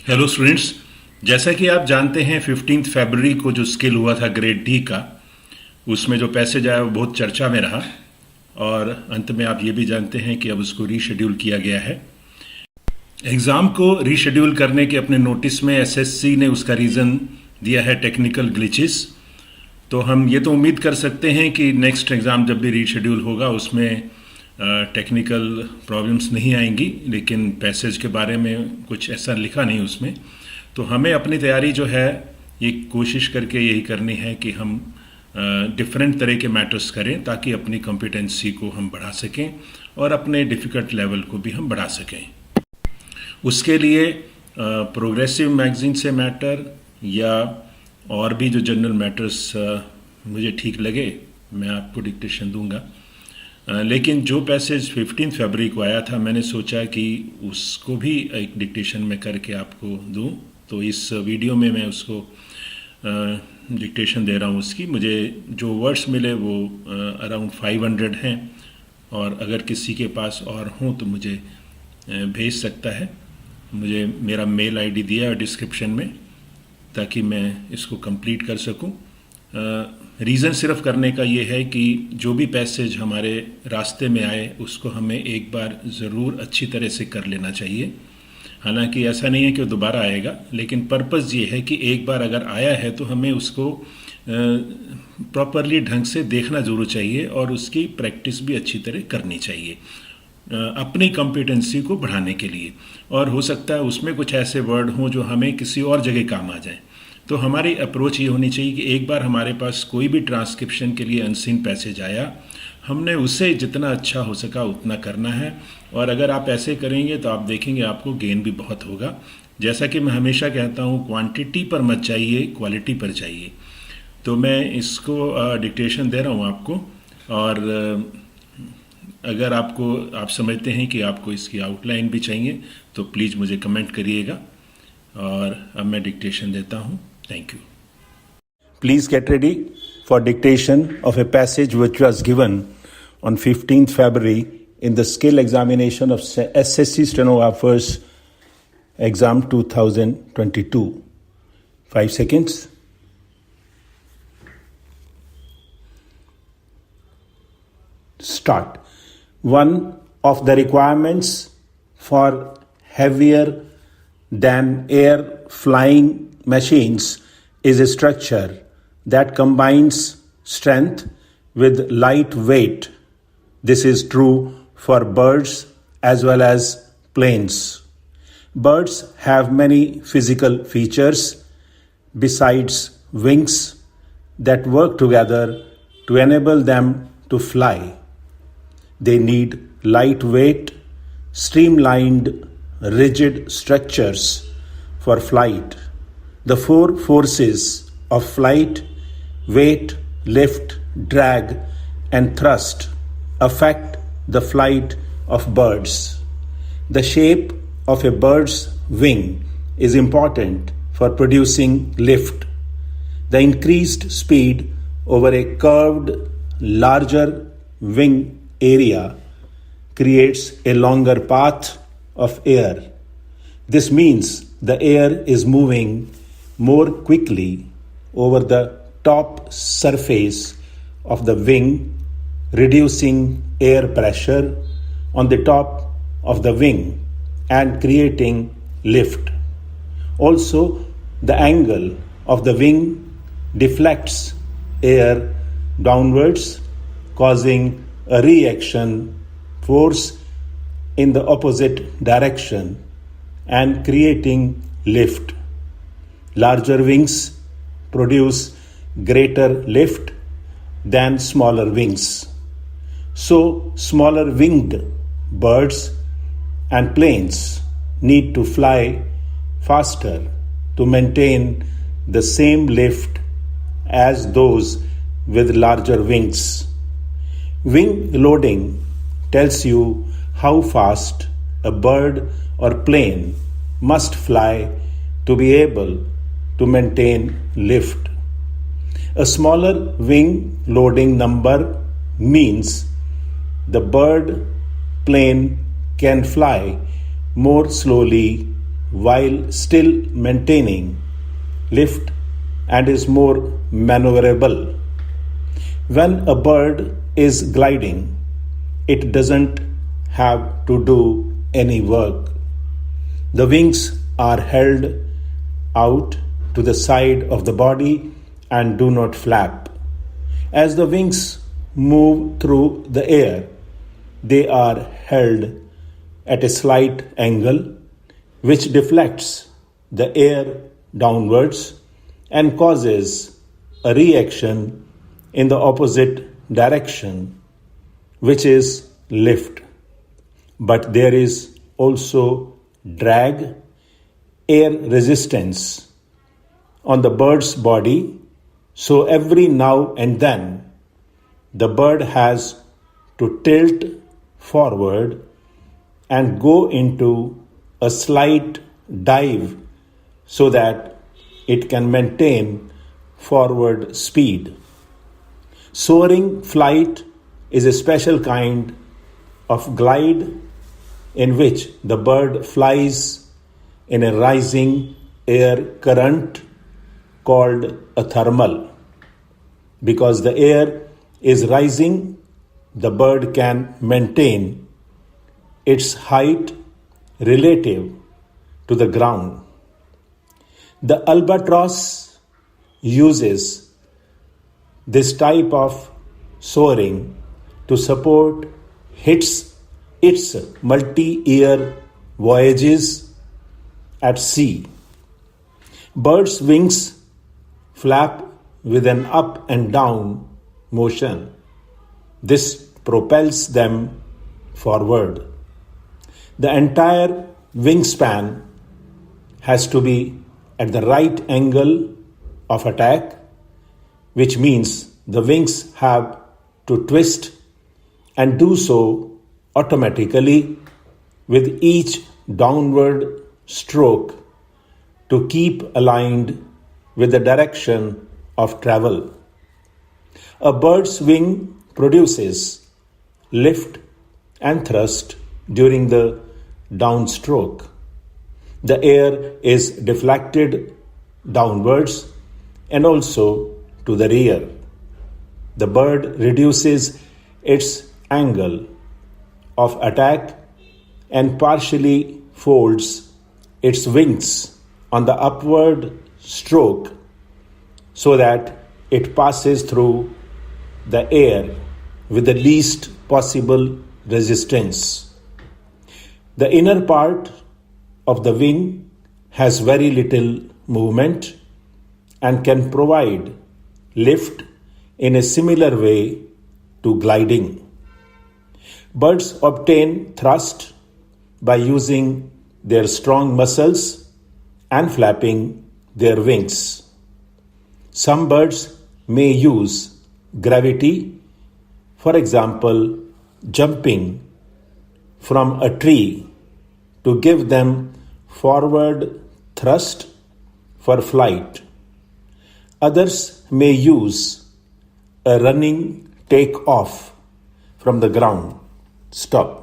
Hello students, जैसा कि आप जानते हैं 15 फरवरी को जो स्किल हुआ था ग्रेड डी का, उसमें जो पैसेज आया वो बहुत चर्चा में रहा और अंत में आप ये भी जानते हैं कि अब उसको रीशेड्यूल किया गया है। एग्ज़ाम को रीशेड्यूल करने के अपने नोटिस में एसएससी ने उसका रीज़न दिया है टेक्निकल ग्लिचेस। तो हम ये तो उम्मीद कर सकते हैं कि नेक्स्ट एग्ज़ाम जब भी रीशेड्यूल होगा उसमें टेक्निकल प्रॉब्लम्स नहीं आएंगी, लेकिन पैसेज के बारे में कुछ ऐसा लिखा नहीं उसमें। तो हमें अपनी तैयारी जो है ये कोशिश करके यही करनी है कि हम डिफरेंट तरह के मैटर्स करें ताकि अपनी कॉम्पिटेंसी को हम बढ़ा सकें और अपने डिफ़िकल्ट लेवल को भी हम बढ़ा सकें। उसके लिए प्रोग्रेसिव मैगज़ीन से मैटर या और भी जो जनरल मैटर्स मुझे ठीक लगे मैं आपको डिक्टेशन दूंगा। लेकिन जो पैसेज 15 फरवरी को आया था मैंने सोचा कि उसको भी एक डिक्टेशन में करके आपको दूं। तो इस वीडियो में मैं उसको डिक्टेशन दे रहा हूं। उसकी मुझे जो वर्ड्स मिले वो अराउंड 500 हैं और अगर किसी के पास और हों तो मुझे भेज सकता है। मुझे मेरा मेल आईडी दिया है डिस्क्रिप्शन में ताकि मैं इसको कंप्लीट कर सकूं। रीज़न सिर्फ करने का ये है कि जो भी पैसेज हमारे रास्ते में आए उसको हमें एक बार ज़रूर अच्छी तरह से कर लेना चाहिए। हालांकि ऐसा नहीं है कि वो दोबारा आएगा, लेकिन पर्पज़ ये है कि एक बार अगर आया है तो हमें उसको प्रॉपरली ढंग से देखना ज़रूर चाहिए और उसकी प्रैक्टिस भी अच्छी तरह करनी चाहिए अपनी कॉम्पिटेंसी को बढ़ाने के लिए। और हो सकता है उसमें कुछ ऐसे वर्ड हों जो हमें किसी और जगह काम आ जाएं। तो हमारी अप्रोच ये होनी चाहिए कि एक बार हमारे पास कोई भी ट्रांसक्रिप्शन के लिए अनसीन पैसेज आया, हमने उसे जितना अच्छा हो सका उतना करना है। और अगर आप ऐसे करेंगे तो आप देखेंगे आपको गेन भी बहुत होगा। जैसा कि मैं हमेशा कहता हूँ, क्वांटिटी पर मत चाहिए, क्वालिटी पर चाहिए। तो मैं इसको डिक्टेशन दे रहा हूँ आपको, और अगर आप समझते हैं कि आपको इसकी आउटलाइन भी चाहिए तो प्लीज़ मुझे कमेंट करिएगा। और अब मैं डिक्टेशन देता हूँ। Thank you. Please get ready for dictation of a passage which was given on 15th February in the skill examination of SSC Stenographers exam 2022. 5 seconds. Start. One of the requirements for heavier than air flying machines is a structure that combines strength with light weight. This is true for birds as well as planes. Birds have many physical features besides wings that work together to enable them to fly. They need lightweight, streamlined, rigid structures for flight. The 4 forces of flight, weight, lift, drag, and thrust affect the flight of birds. The shape of a bird's wing is important for producing lift. The increased speed over a curved, larger wing area creates a longer path of air. This means the air is moving more quickly over the top surface of the wing, reducing air pressure on the top of the wing and creating lift. Also, the angle of the wing deflects air downwards, causing a reaction force in the opposite direction and creating lift. Larger wings produce greater lift than smaller wings. So, smaller winged birds and planes need to fly faster to maintain the same lift as those with larger wings. Wing loading tells you how fast a bird or plane must fly to be able to maintain lift. A smaller wing loading number means the bird plane can fly more slowly while still maintaining lift and is more maneuverable. When a bird is gliding, it doesn't have to do any work. The wings are held out to the side of the body and do not flap. As the wings move through the air, they are held at a slight angle, which deflects the air downwards and causes a reaction in the opposite direction, which is lift. But there is also drag, air resistance on the bird's body, so every now and then the bird has to tilt forward and go into a slight dive so that it can maintain forward speed. Soaring flight is a special kind of glide in which the bird flies in a rising air current called a thermal. Because the air is rising, the bird can maintain its height relative to the ground. The albatross uses this type of soaring to support its multi-year voyages at sea. Birds' wings flap with an up and down motion. This propels them forward. The entire wingspan has to be at the right angle of attack, which means the wings have to twist and do so automatically with each downward stroke to keep aligned with the direction of travel. A bird's wing produces lift and thrust during the downstroke. The air is deflected downwards and also to the rear. The bird reduces its angle of attack and partially folds its wings on the upward stroke so that it passes through the air with the least possible resistance. The inner part of the wing has very little movement and can provide lift in a similar way to gliding. Birds obtain thrust by using their strong muscles and flapping their wings. Some birds may use gravity, for example, jumping from a tree to give them forward thrust for flight. Others may use a running take off from the ground. Stop.